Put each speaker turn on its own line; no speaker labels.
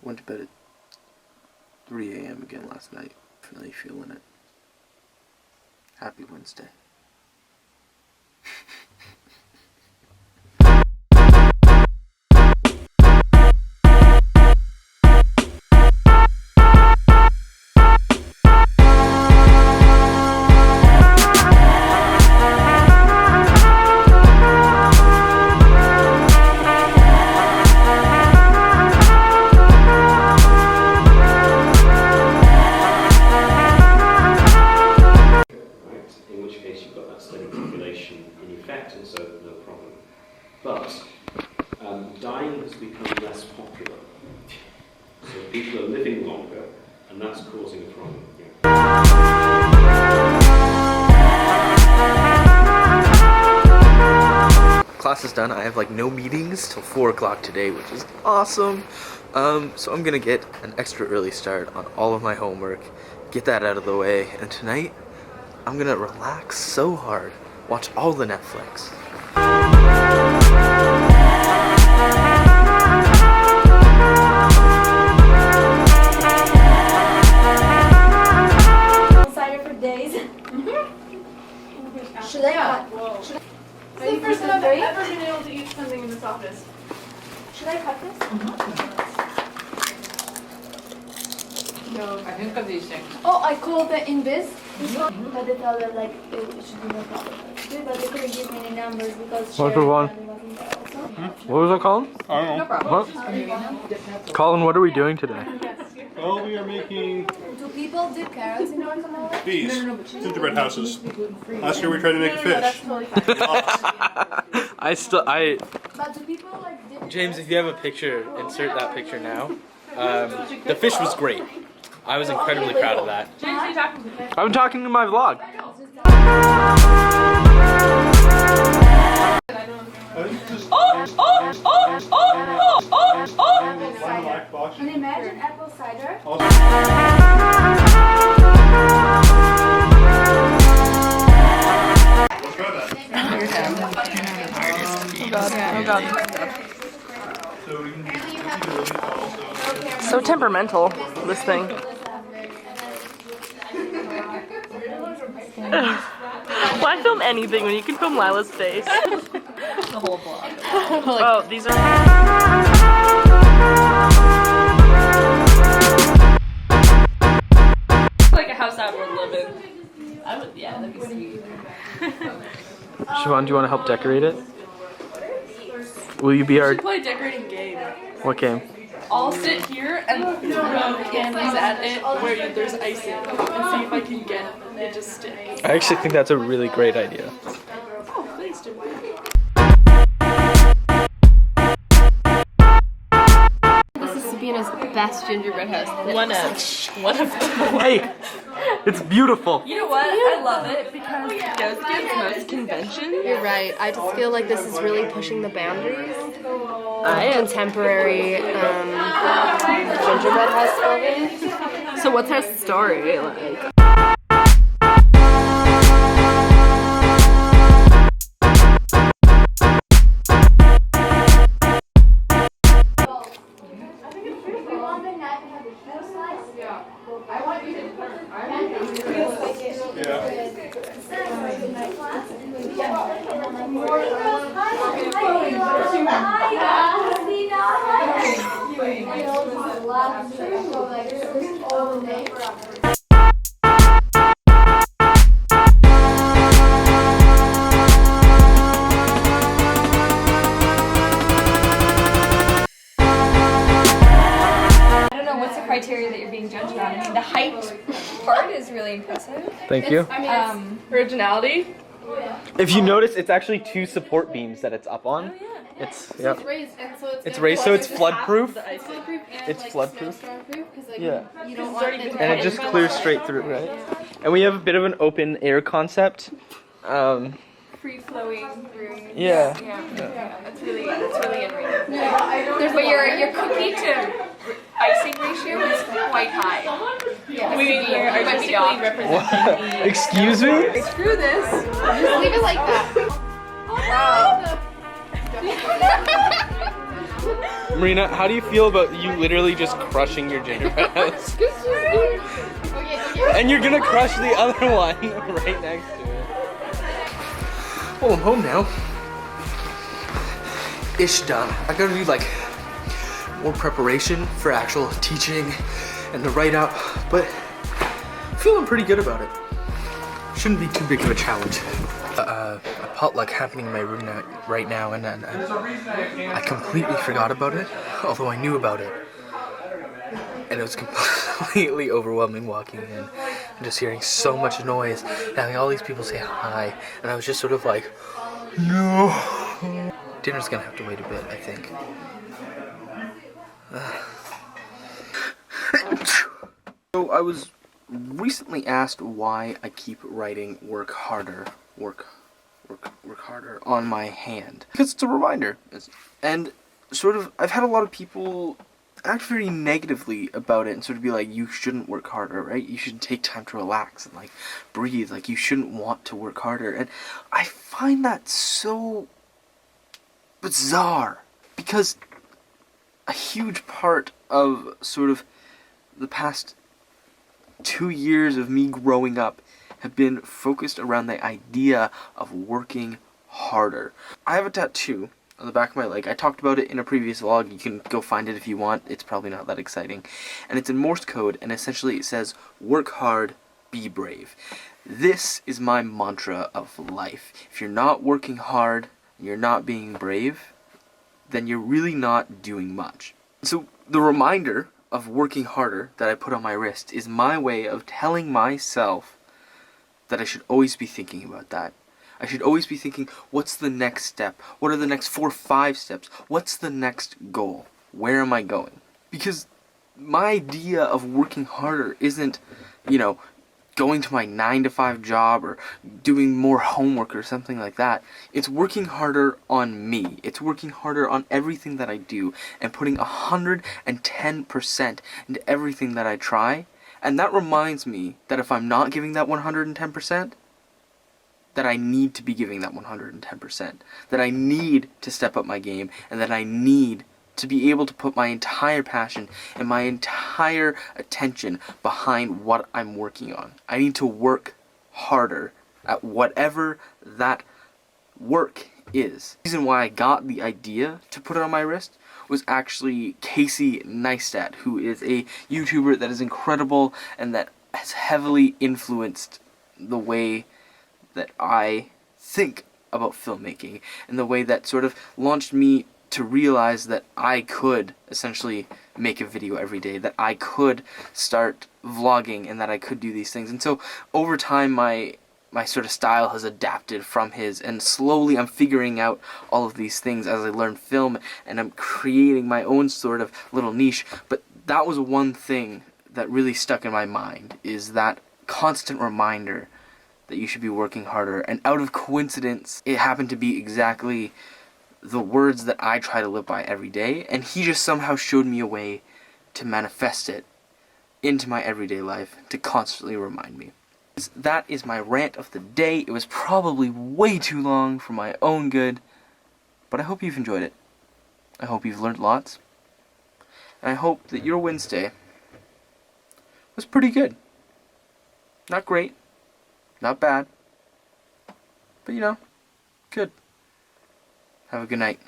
Went to bed at 3 a.m. again last night. Really feeling it. Happy Wednesday.
But dying has become less popular. So people are living longer, and that's causing a problem.
Class is done. I have like no meetings till 4 o'clock today, which is awesome. So I'm gonna get an extra early start on all of my homework, get that out of the way, and tonight I'm gonna relax so hard, watch all the Netflix.
Cider for days. Should I? Should I?
This is the first time I've ever been able to eat something in this office.
Should I cut this?
No, I think of these things.
Oh, I called the Invis. But they told them like it should be no problem. But they couldn't give me any numbers because
What's the one?
wasn't there also.
What was it called?
I don't know.
No problem.
What? Colin, what are we doing today?
Well, we are making
Do people dip carrots in guacamole?
these gingerbread houses. Last year we tried to make a
That's
fish.
totally fine.
But do people like dip
James, if you have a picture, insert that picture now. The fish was great. I was incredibly proud of that.
James, are you talking to me?
I'm talking to my vlog.
Can you imagine apple cider?
So temperamental, this thing. Why film anything when you can film Lila's face? The whole vlog. Oh, these are...
Like a house I would live in. I would, yeah, that'd be sweet.
Siobhan, do you want to help decorate it? Will you be
We
our...
should play a decorating game.
What game?
I'll sit here and throw candies at it where there's icing and see if I can get it to stick.
I actually think that's a really great idea.
Oh, thanks, Jim.
This is Sabina's best gingerbread house.
One of them.
Hey, it's beautiful.
You know what? I love it because it goes against most conventions.
You're right. I just feel like this is really pushing the boundaries of contemporary gingerbread house building.
So what's her story like?
Criteria that you're being judged on. I mean, the height part is really impressive.
Thank you.
I mean, originality.
If you notice, it's actually 2 support beams that it's up on. It's
Raised, and so
It's raised, so it's flood-proof.
floodproof and
It's flood-proof.
storm-proof because like
Yeah.
you don't want it to
And it just clears straight through, right? And we have a bit of an open air concept.
Free flowing room.
Yeah.
Yeah. That's really in range. But your cookie to icing ratio is quite high. Yeah.
We mean you're artistically representing the...
Excuse me?
Screw this.
Just leave it like that.
Wow.
Marina, how do you feel about you literally just crushing your gingerbread house? And you're gonna crush the other one right next to it. Well, I'm home now. Ish done. I gotta do like more preparation for actual teaching and the write-up, but I'm feeling pretty good about it. Shouldn't be too big of a challenge. A potluck happening in my room right now, and I completely forgot about it, although I knew about it. And it was completely overwhelming walking in and just hearing so much noise, and having all these people say hi, and I was just sort of like, no. Dinner's gonna have to wait a bit, I think. So I was recently asked why I keep writing work harder on my hand. Because it's a reminder. And sort of, I've had a lot of people act very negatively about it and sort of be like, you shouldn't work harder, right? You should take time to relax and like breathe. Like you shouldn't want to work harder. And I find that so bizarre, because a huge part of sort of the past 2 years of me growing up have been focused around the idea of working harder. I have a tattoo on the back of my leg. I talked about it in a previous vlog. You can go find it if you want. It's probably not that exciting. And it's in Morse code, and essentially it says, work hard, be brave. This is my mantra of life. If you're not working hard, and you're not being brave, then you're really not doing much. So the reminder of working harder that I put on my wrist is my way of telling myself that I should always be thinking about that. I should always be thinking, what's the next step? What are the next 4 or 5 steps? What's the next goal? Where am I going? Because my idea of working harder isn't, you know, going to my 9-to-5 job or doing more homework or something like that. It's working harder on me. It's working harder on everything that I do and putting 110% into everything that I try. And that reminds me that if I'm not giving that 110%, that I need to be giving that 110%. That I need to step up my game, and that I need to be able to put my entire passion and my entire attention behind what I'm working on. I need to work harder at whatever that work is. The reason why I got the idea to put it on my wrist was actually Casey Neistat, who is a YouTuber that is incredible and that has heavily influenced the way that I think about filmmaking, and the way that sort of launched me to realize that I could essentially make a video every day, that I could start vlogging, and that I could do these things. And so over time my sort of style has adapted from his, and slowly I'm figuring out all of these things as I learn film, and I'm creating my own sort of little niche. But that was one thing that really stuck in my mind, is that constant reminder that you should be working harder. And out of coincidence, it happened to be exactly the words that I try to live by every day, and he just somehow showed me a way to manifest it into my everyday life, to constantly remind me. That is my rant of the day. It was probably way too long for my own good, but I hope you've enjoyed it. I hope you've learned lots, and I hope that your Wednesday was pretty good. Not great, not bad, but you know, good. Have a good night.